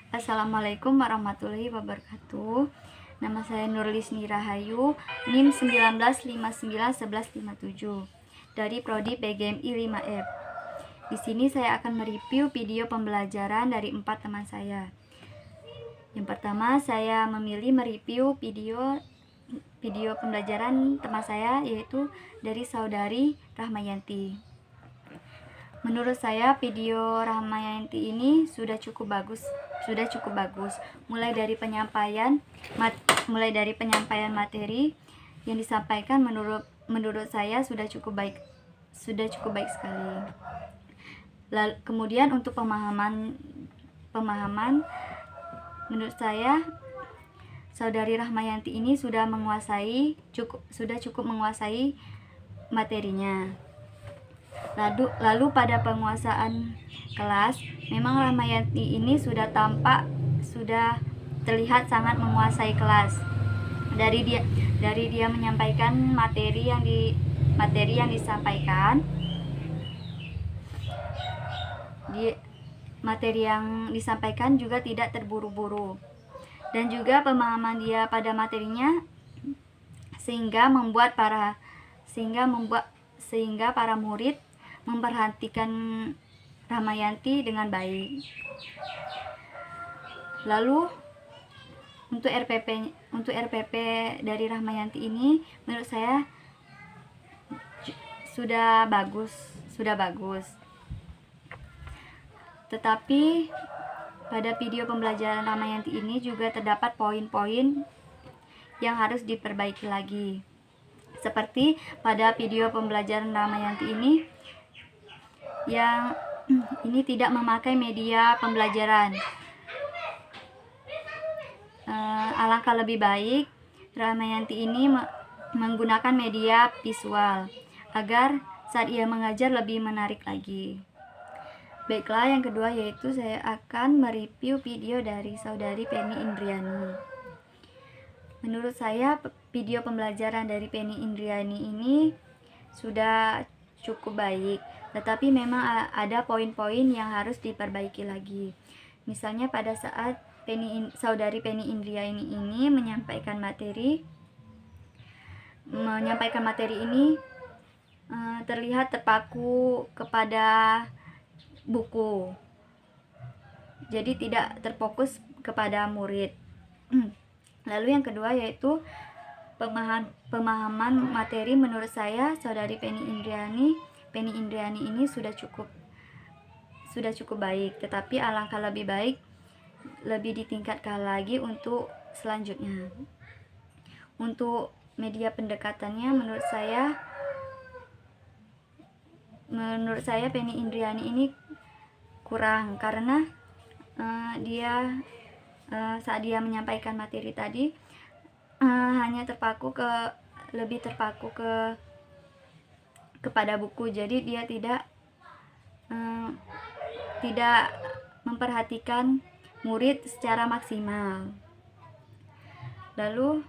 Assalamualaikum warahmatullahi wabarakatuh. Nama saya Nurlisni Rahayu, NIM 19591157 dari Prodi PGMI 5F. Di sini saya akan mereview video pembelajaran dari 4 teman saya. Yang pertama, saya memilih mereview video pembelajaran teman saya, yaitu dari saudari Rahmayanti. Menurut saya video Rahmayanti ini sudah cukup bagus. Mulai dari penyampaian materi yang disampaikan menurut saya sudah cukup baik sekali. Kemudian untuk pemahaman menurut saya saudari Rahmayanti ini sudah cukup menguasai materinya. Lalu pada penguasaan kelas, memang Rahmayanti ini sudah terlihat sangat menguasai kelas. Dari dia menyampaikan materi yang disampaikan, materi yang disampaikan juga tidak terburu-buru, dan juga pemahaman dia pada materinya sehingga para murid memperhatikan Rahmayanti dengan baik. Lalu untuk RPP dari Rahmayanti ini menurut saya sudah bagus. Tetapi pada video pembelajaran Rahmayanti ini juga terdapat poin-poin yang harus diperbaiki lagi. Seperti pada video pembelajaran Rahmayanti ini yang ini tidak memakai media pembelajaran. Alangkah lebih baik Rahmayanti ini menggunakan media visual agar saat ia mengajar lebih menarik lagi. Baiklah, yang kedua yaitu saya akan mereview video dari saudari Penny Indriani. Menurut saya video pembelajaran dari Penny Indriani ini sudah cukup baik, tetapi memang ada poin-poin yang harus diperbaiki lagi. Misalnya pada saat saudari Penny Indriani ini menyampaikan materi ini terlihat terpaku kepada buku, jadi tidak terfokus kepada murid. Lalu yang kedua yaitu pemahaman materi. Menurut saya saudari Penny Indriani ini sudah cukup baik, tetapi alangkah lebih ditingkatkan lagi untuk selanjutnya. Untuk media pendekatannya menurut saya Penny Indriani ini kurang, karena saat dia menyampaikan materi tadi hanya lebih terpaku kepada buku, jadi dia tidak memperhatikan murid secara maksimal. Lalu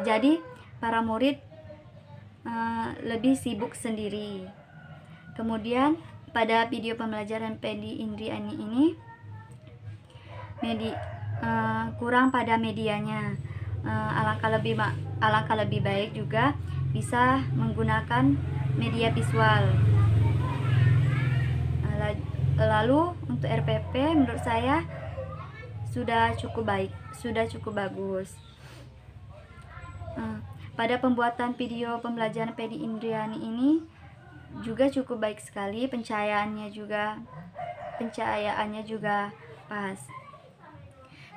jadi para murid lebih sibuk sendiri. Kemudian pada video pembelajaran Penny Indriani ini kurang pada medianya. Alangkah lebih baik juga bisa menggunakan media visual. Lalu untuk RPP menurut saya sudah cukup bagus. Pada pembuatan video pembelajaran Penny Indriani ini juga cukup baik sekali, pencahayaannya juga pas.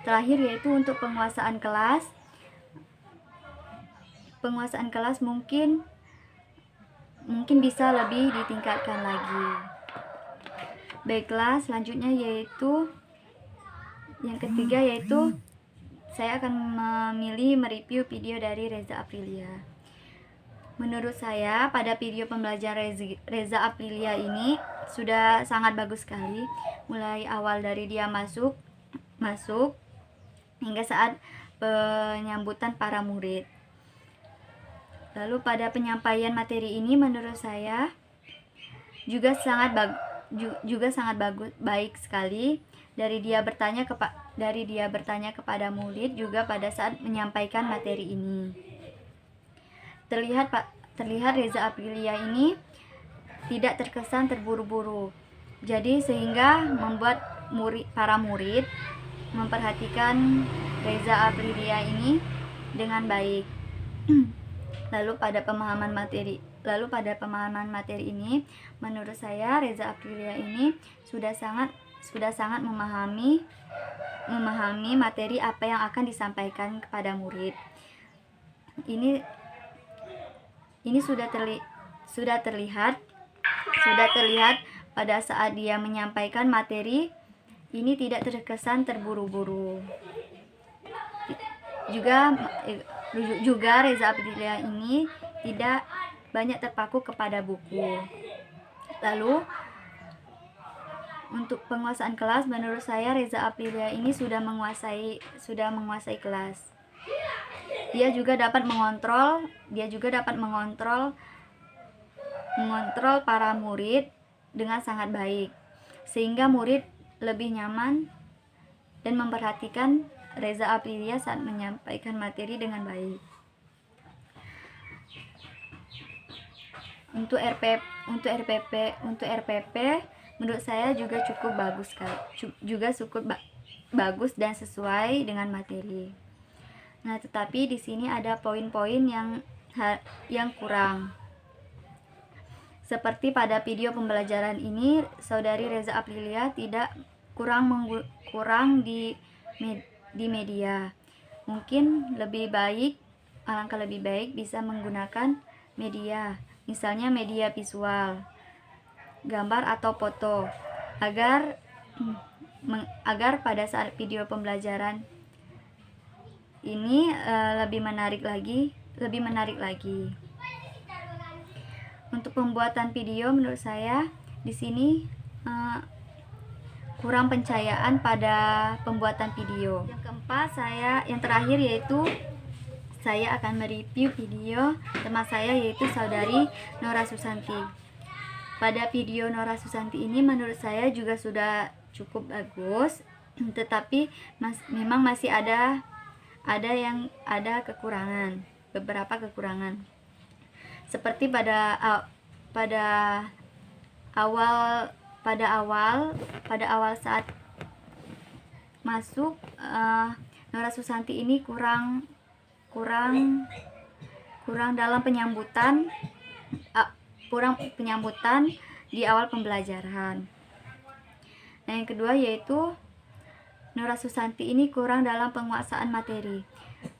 Terakhir yaitu untuk penguasaan kelas mungkin bisa lebih ditingkatkan lagi. Baiklah, selanjutnya yaitu yang ketiga yaitu saya akan memilih mereview video dari Reza Aprilia. Menurut saya pada video pembelajaran Reza Aprilia ini sudah sangat bagus sekali, mulai awal dari dia masuk hingga saat penyambutan para murid. Lalu pada penyampaian materi ini menurut saya juga sangat baik sekali dari dia bertanya kepada murid juga pada saat menyampaikan materi ini. Terlihat Reza Aprilia ini tidak terkesan terburu-buru. Jadi sehingga membuat para murid memperhatikan Reza Aprilia ini dengan baik. Lalu pada pemahaman materi ini, menurut saya Reza Aprilia ini sudah sangat memahami materi apa yang akan disampaikan kepada murid. Ini sudah terlihat pada saat dia menyampaikan materi ini tidak terkesan terburu-buru. Juga Reza Aprilia ini tidak banyak terpaku kepada buku. Lalu untuk penguasaan kelas, menurut saya Reza Aprilia ini sudah menguasai kelas. Dia juga dapat mengontrol para murid dengan sangat baik, sehingga murid lebih nyaman dan memperhatikan Reza Aprilia saat menyampaikan materi dengan baik. Untuk RPP menurut saya juga cukup bagus dan sesuai dengan materi. Nah, tetapi di sini ada poin-poin yang kurang. Seperti pada video pembelajaran ini, Saudari Reza Aprilia kurang di media. Mungkin alangkah lebih baik bisa menggunakan media, misalnya media visual, gambar atau foto, agar pada saat video pembelajaran ini lebih menarik lagi. Untuk pembuatan video, menurut saya di sini kurang pencahayaan pada pembuatan video. Yang terakhir yaitu saya akan mereview video teman saya, yaitu Saudari Nora Susanti. Pada video Nora Susanti ini menurut saya juga sudah cukup bagus, tetapi memang masih ada beberapa kekurangan. Seperti pada awal saat masuk, Nora Susanti ini kurang dalam penyambutan di awal pembelajaran. Nah, yang kedua yaitu Nora Susanti ini kurang dalam penguasaan materi.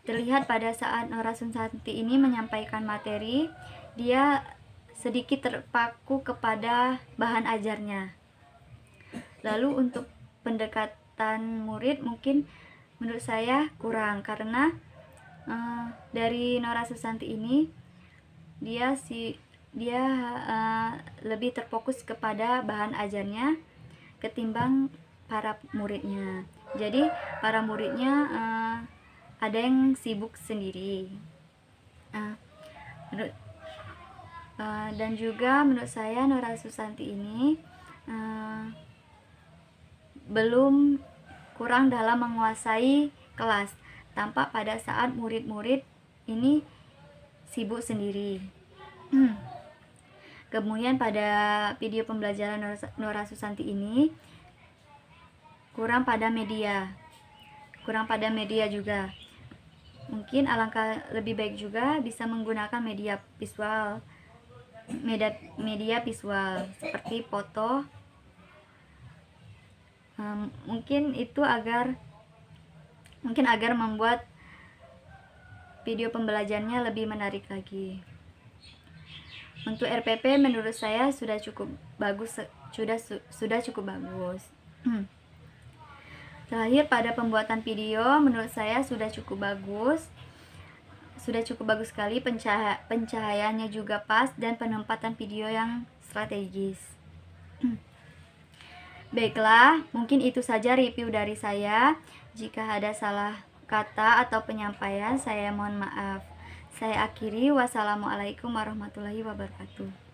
Terlihat pada saat Nora Susanti ini menyampaikan materi, dia sedikit terpaku kepada bahan ajarnya. Lalu untuk pendekatan murid mungkin menurut saya kurang, karena dari Nora Susanti ini dia lebih terfokus kepada bahan ajarnya ketimbang para muridnya. Jadi para muridnya ada yang sibuk sendiri. Dan juga menurut saya Nora Susanti ini kurang dalam menguasai kelas, tampak pada saat murid-murid ini sibuk sendiri. Kemudian pada video pembelajaran Nora Susanti ini kurang pada media juga. Mungkin alangkah lebih baik juga bisa menggunakan media visual seperti foto. Mungkin agar membuat video pembelajarannya lebih menarik lagi. Untuk RPP menurut saya sudah cukup bagus. Terakhir, pada pembuatan video menurut saya sudah cukup bagus sekali. Pencahayaannya juga pas dan penempatan video yang strategis. Baiklah, mungkin itu saja review dari saya. Jika ada salah kata atau penyampaian, saya mohon maaf. Saya akhiri. Wassalamualaikum warahmatullahi wabarakatuh.